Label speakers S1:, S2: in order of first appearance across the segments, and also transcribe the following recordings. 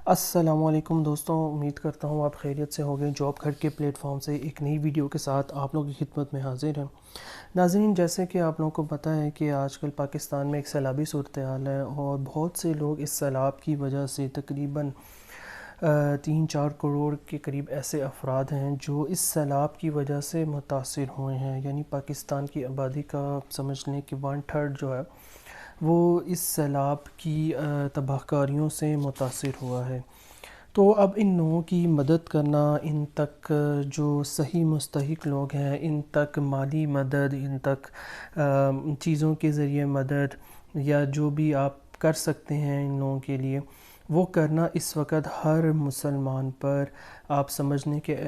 S1: السلام علیکم دوستوں، امید کرتا ہوں آپ خیریت سے ہو گئے۔ جاب گھر کے پلیٹ فارم سے ایک نئی ویڈیو کے ساتھ آپ لوگوں کی خدمت میں حاضر ہیں۔ ناظرین، جیسے کہ آپ لوگوں کو پتہ ہے کہ آج کل پاکستان میں ایک سیلابی صورتحال ہے اور بہت سے لوگ اس سیلاب کی وجہ سے تقریباً 3-4 کروڑ کے قریب ایسے افراد ہیں جو اس سیلاب کی وجہ سے متاثر ہوئے ہیں، یعنی پاکستان کی آبادی کا سمجھ لیں کہ 1/3 جو ہے وہ اس سیلاب کی تباہ کاریوں سے متاثر ہوا ہے۔ تو اب ان لوگوں کی مدد کرنا، ان تک جو صحیح مستحق لوگ ہیں ان تک مالی مدد، ان تک چیزوں کے ذریعے مدد یا جو بھی آپ کر سکتے ہیں ان لوگوں کے لیے، وہ کرنا اس وقت ہر مسلمان پر آپ سمجھنے کے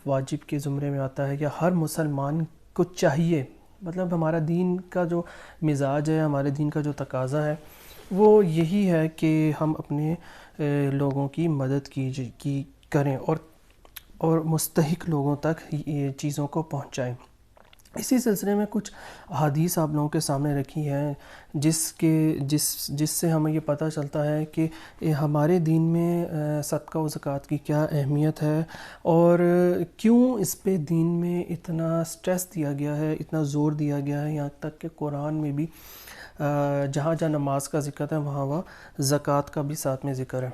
S1: واجب کے زمرے میں آتا ہے، یا ہر مسلمان کو چاہیے۔ مطلب ہمارا دین کا جو مزاج ہے، ہمارے دین کا جو تقاضا ہے وہ یہی ہے کہ ہم اپنے لوگوں کی مدد کی کریں اور مستحق لوگوں تک یہ چیزوں کو پہنچائیں۔ اسی سلسلے میں کچھ احادیث آپ لوگوں کے سامنے رکھی ہیں جس سے ہمیں یہ پتہ چلتا ہے کہ ہمارے دین میں صدقہ و زکوٰۃ کی کیا اہمیت ہے اور کیوں اس پہ دین میں اتنا سٹریس دیا گیا ہے، اتنا زور دیا گیا ہے، یہاں تک کہ قرآن میں بھی جہاں جہاں نماز کا ذکر ہے وہاں زکوٰۃ کا بھی ساتھ میں ذکر ہے۔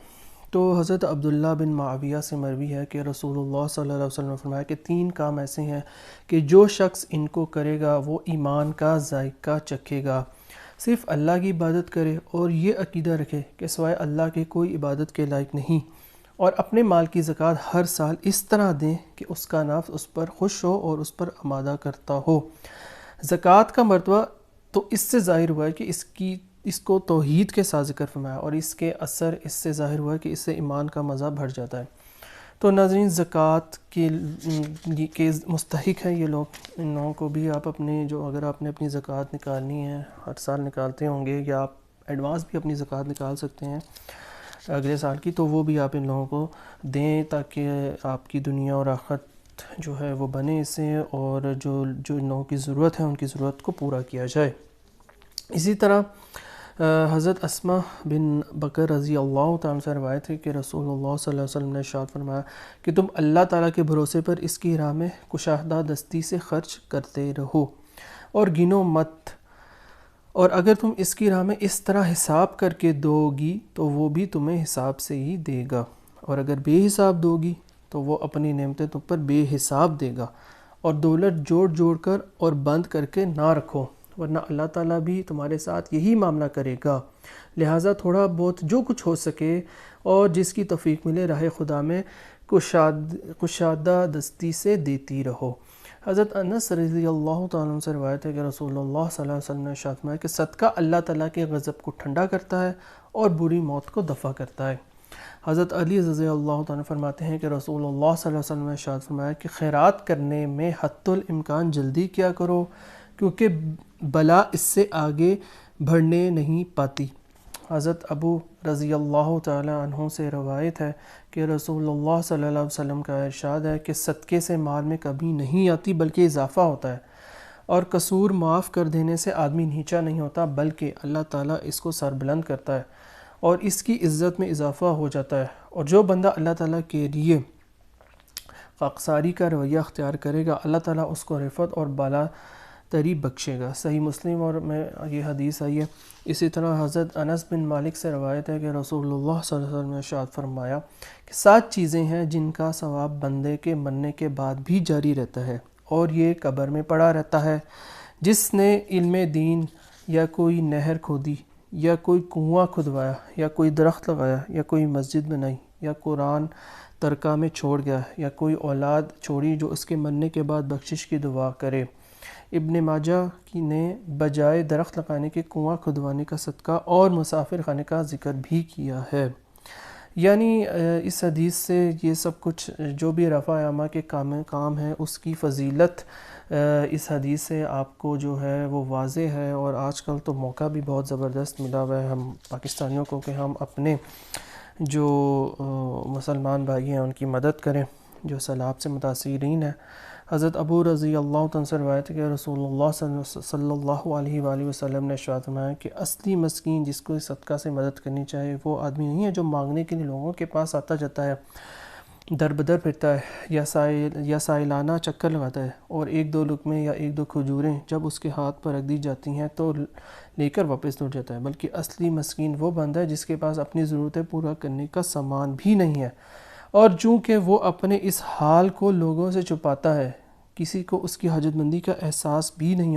S1: تو حضرت عبداللہ بن معاویہ سے مروی ہے کہ رسول اللہ صلی اللہ علیہ وسلم نے فرمایا کہ 3 کام ایسے ہیں کہ جو شخص ان کو کرے گا وہ ایمان کا ذائقہ چکھے گا، صرف اللہ کی عبادت کرے اور یہ عقیدہ رکھے کہ سوائے اللہ کے کوئی عبادت کے لائق نہیں، اور اپنے مال کی زکوٰۃ ہر سال اس طرح دیں کہ اس کا نفس اس پر خوش ہو اور اس پر آمادہ کرتا ہو۔ زکوٰۃ کا مرتبہ تو اس سے ظاہر ہوا ہے کہ اس کو توحید کے ساتھ ذکر فرمایا، اور اس کے اثر اس سے ظاہر ہوا ہے کہ اس سے ایمان کا مزہ بڑھ جاتا ہے۔ تو ناظرین، زکوٰۃ کے مستحق ہیں یہ لوگ، ان لوگوں کو بھی آپ اگر آپ نے اپنی زکوٰۃ نکالنی ہے، ہر سال نکالتے ہوں گے یا آپ ایڈوانس بھی اپنی زکوٰۃ نکال سکتے ہیں اگلے سال کی، تو وہ بھی آپ ان لوگوں کو دیں تاکہ آپ کی دنیا اور آخرت جو ہے وہ بنے اس سے، اور جو ان لوگوں کی ضرورت ہے ان کی ضرورت کو پورا کیا جائے۔ اسی طرح حضرت اسماء بن بکر رضی اللہ تعالیٰ سے روایت ہے کہ رسول اللہ صلی اللہ علیہ وسلم نے ارشاد فرمایا کہ تم اللہ تعالیٰ کے بھروسے پر اس کی راہ میں کشادہ دستی سے خرچ کرتے رہو اور گنو مت، اور اگر تم اس کی راہ میں اس طرح حساب کر کے دو گی تو وہ بھی تمہیں حساب سے ہی دے گا، اور اگر بے حساب دو گی تو وہ اپنی نعمتیں تم پر بے حساب دے گا، اور دولت جوڑ کر اور بند کر کے نہ رکھو، ورنہ اللہ تعالیٰ بھی تمہارے ساتھ یہی معاملہ کرے گا۔ لہٰذا تھوڑا بہت جو کچھ ہو سکے اور جس کی توفیق ملے راہ خدا میں کشادہ دستی سے دیتی رہو۔ حضرت انس رضی اللہ تعالیٰ عنہ سے روایت ہے کہ رسول اللہ صلی اللہ علیہ وسلم نے ارشاد فرمایا کہ صدقہ اللہ تعالیٰ کے غضب کو ٹھنڈا کرتا ہے اور بری موت کو دفع کرتا ہے۔ حضرت علی رضی اللہ تعالیٰ فرماتے ہیں کہ رسول اللہ صلی اللہ علیہ وسلم نے ارشاد فرمایا کہ خیرات کرنے میں حتی الامکان جلدی کیا کرو، کیونکہ بلا اس سے آگے بڑھنے نہیں پاتی۔ حضرت ابو رضی اللہ تعالیٰ عنہ سے روایت ہے کہ رسول اللہ صلی اللہ علیہ وسلم کا ارشاد ہے کہ صدقے سے مال میں کمی نہیں آتی بلکہ اضافہ ہوتا ہے، اور قصور معاف کر دینے سے آدمی نیچا نہیں ہوتا بلکہ اللہ تعالیٰ اس کو سربلند کرتا ہے اور اس کی عزت میں اضافہ ہو جاتا ہے، اور جو بندہ اللہ تعالیٰ کے لیے خاکساری کا رویہ اختیار کرے گا اللہ تعالیٰ اس کو رفعت اور بالا تری بخشے گا۔ صحیح مسلم اور میں یہ حدیث آئی ہے۔ اسی طرح حضرت انس بن مالک سے روایت ہے کہ رسول اللہ صلی اللہ علیہ وسلم نے ارشاد فرمایا کہ 7 چیزیں ہیں جن کا ثواب بندے کے مرنے کے بعد بھی جاری رہتا ہے، اور یہ قبر میں پڑا رہتا ہے: جس نے علم دین یا کوئی نہر کھودی یا کوئی کنواں کھدوایا یا کوئی درخت لگایا یا کوئی مسجد بنائی یا قرآن ترکہ میں چھوڑ گیا یا کوئی اولاد چھوڑی جو اس کے مرنے کے بعد بخشش کی دعا کرے۔ ابن ماجہ نے بجائے درخت لگانے کے کنواں کھدوانے کا صدقہ اور مسافر خانے کا ذکر بھی کیا ہے۔ یعنی اس حدیث سے یہ سب کچھ جو بھی رفع عامہ کے کام ہیں اس کی فضیلت اس حدیث سے آپ کو جو ہے وہ واضح ہے، اور آج کل تو موقع بھی بہت زبردست ملا ہوا ہے ہم پاکستانیوں کو کہ ہم اپنے جو مسلمان بھائی ہیں ان کی مدد کریں جو سیلاب سے متاثرین ہیں۔ حضرت ابو رضی اللہ عنہ سے روایت ہے کہ رسول اللہ صلی اللہ علیہ وآلہ وسلم نے ارشاد فرمایا کہ اصلی مسکین جس کو صدقہ سے مدد کرنی چاہیے وہ آدمی نہیں ہے جو مانگنے کے لیے لوگوں کے پاس آتا جاتا ہے، در بدر پھرتا ہے یا سائلانہ چکر لگاتا ہے، اور ایک دو لقمے یا ایک دو کھجوریں جب اس کے ہاتھ پر رکھ دی جاتی ہیں تو لے کر واپس لوٹ جاتا ہے، بلکہ اصلی مسکین وہ بندہ ہے جس کے پاس اپنی ضرورتیں پورا کرنے کا سامان بھی نہیں ہے، اور چونکہ وہ اپنے اس حال کو لوگوں سے چھپاتا ہے، کسی کو اس کی حاجت مندی کا احساس بھی نہیں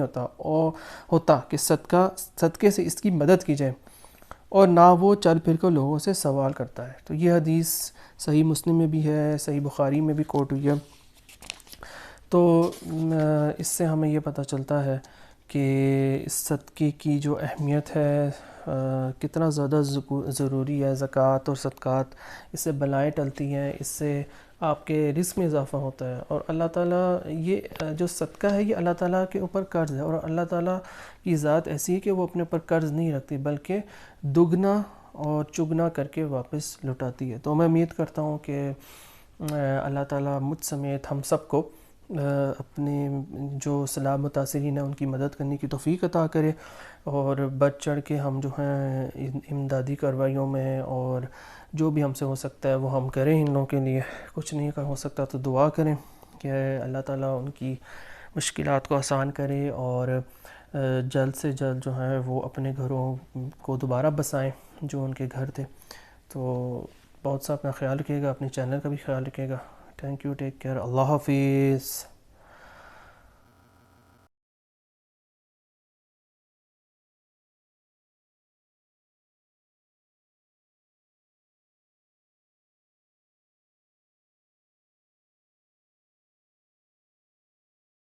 S1: ہوتا کہ صدقے سے اس کی مدد کی جائے، اور نہ وہ چل پھر کر لوگوں سے سوال کرتا ہے۔ تو یہ حدیث صحیح مسلم میں بھی ہے، صحیح بخاری میں بھی کوٹ ہوئی ہے۔ تو اس سے ہمیں یہ پتہ چلتا ہے کہ اس صدقے کی جو اہمیت ہے کتنا زیادہ ضروری ہے۔ زکوٰۃ اور صدقات، اس سے بلائیں ٹلتی ہیں، اس سے آپ کے رزق میں اضافہ ہوتا ہے، اور اللہ تعالیٰ یہ جو صدقہ ہے یہ اللہ تعالیٰ کے اوپر قرض ہے، اور اللہ تعالیٰ کی ذات ایسی ہے کہ وہ اپنے اوپر قرض نہیں رکھتی بلکہ دگنا اور چگنا کر کے واپس لوٹاتی ہے۔ تو میں امید کرتا ہوں کہ اللہ تعالیٰ مجھ سمیت ہم سب کو اپنے جو سلام متاثرین ہیں ان کی مدد کرنے کی توفیق عطا کرے، اور بڑھ چڑھ کے ہم جو ہیں امدادی کارروائیوں میں اور جو بھی ہم سے ہو سکتا ہے وہ ہم کریں ان لوگوں کے لیے۔ کچھ نہیں ہو سکتا تو دعا کریں کہ اللہ تعالیٰ ان کی مشکلات کو آسان کرے، اور جلد سے جلد جو ہے وہ اپنے گھروں کو دوبارہ بسائیں جو ان کے گھر تھے۔ تو بہت سا اپنا خیال رکھیے گا، اپنے چینل کا بھی خیال رکھیے گا۔ تھینک یو، ٹیک کیئر، اللہ حافظ۔